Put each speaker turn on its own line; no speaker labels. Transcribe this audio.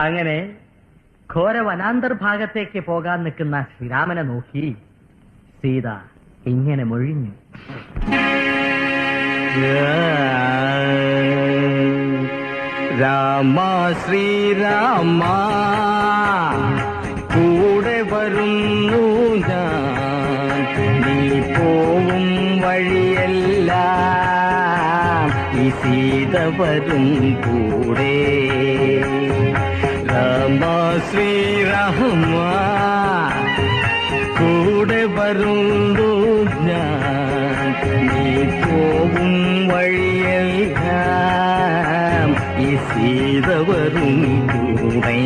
അങ്ങനെ ഘോര വനാന്തർഭാഗത്തേക്ക് പോകാൻ നിൽക്കുന്ന ശ്രീരാമനെ നോക്കി സീത ഇങ്ങനെ മൊഴിഞ്ഞു.
രാമ ശ്രീരാമ കൂടെ വരുന്നു ഞാൻ, നീ പോവും വഴിയെല്ലാം ഈ സീത വരും കൂടെ. രാമ ശ്രീരാമ കൂടെ വരുന്നു ഞാൻ, നീ പോവും വഴിയെല്ലാം ഈ സീത വരും കൂടെ.